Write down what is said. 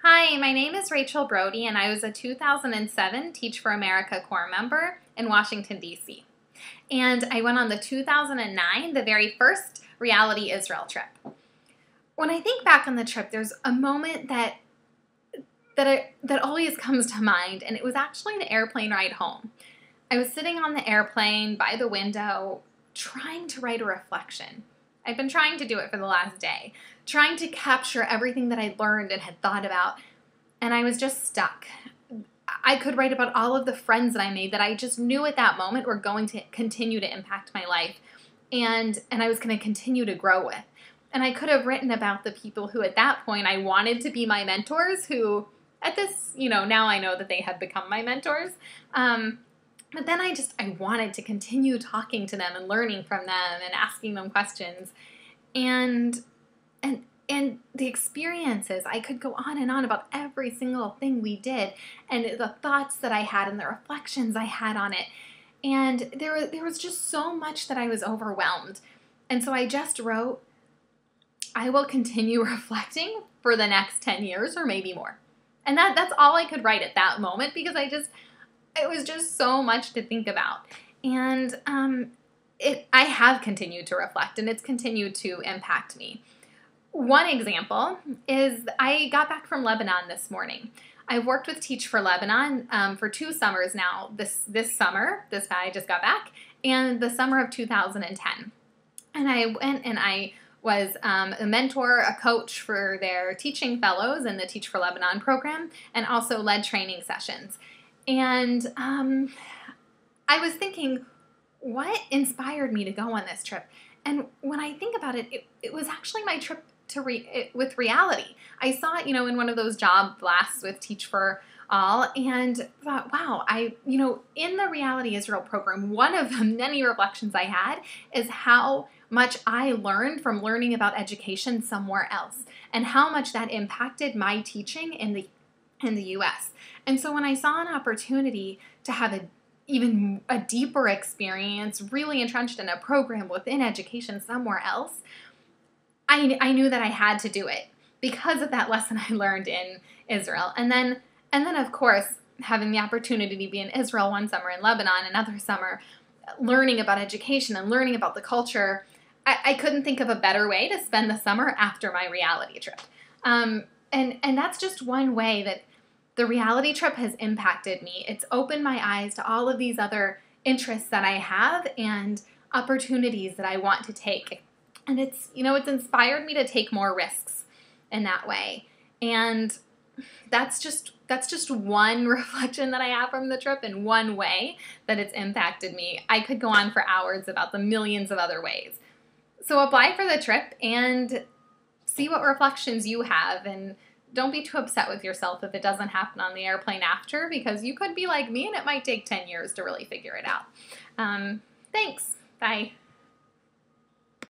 Hi, my name is Rachel Brody, and I was a 2007 Teach for America Corps member in Washington, D.C. And I went on the 2009, the very first Reality Israel trip. When I think back on the trip, there's a moment that always comes to mind, and it was actually the airplane ride home. I was sitting on the airplane by the window trying to write a reflection. I've been trying to do it for the last day, trying to capture everything that I learned and had thought about, and I was just stuck. I could write about all of the friends that I made that I just knew at that moment were going to continue to impact my life, and I was going to continue to grow with. And I could have written about the people who at that point I wanted to be my mentors, who at this, now I know that they had become my mentors. But then I wanted to continue talking to them and learning from them and asking them questions. And the experiences, I could go on and on about every single thing we did and the thoughts that I had and the reflections I had on it. And there was just so much that I was overwhelmed. And so I just wrote, I will continue reflecting for the next 10 years or maybe more. And that's all I could write at that moment because it was just so much to think about. And I have continued to reflect, and it's continued to impact me. One example is I got back from Lebanon this morning. I've worked with Teach for Lebanon for 2 summers now. This summer, I just got back, and the summer of 2010. And I went and I was a mentor, a coach for their teaching fellows in the Teach for Lebanon program, and also led training sessions. And I was thinking, what inspired me to go on this trip? And when I think about it, it was actually my trip with reality. I saw it, in one of those job blasts with Teach for All, and thought, wow, in the Reality Israel program, one of the many reflections I had is how much I learned from learning about education somewhere else, and how much that impacted my teaching in the U.S. And so when I saw an opportunity to have even a deeper experience, really entrenched in a program within education somewhere else, I knew that I had to do it because of that lesson I learned in Israel. And then of course, having the opportunity to be in Israel one summer, in Lebanon another summer, learning about education and learning about the culture, I couldn't think of a better way to spend the summer after my reality trip. And that's just one way that the reality trip has impacted me. It's opened my eyes to all of these other interests that I have and opportunities that I want to take. And it's inspired me to take more risks in that way. And that's just one reflection that I have from the trip and one way that it's impacted me. I could go on for hours about the millions of other ways. So apply for the trip and see what reflections you have, and don't be too upset with yourself if it doesn't happen on the airplane after, because you could be like me and it might take 10 years to really figure it out. Thanks. Bye.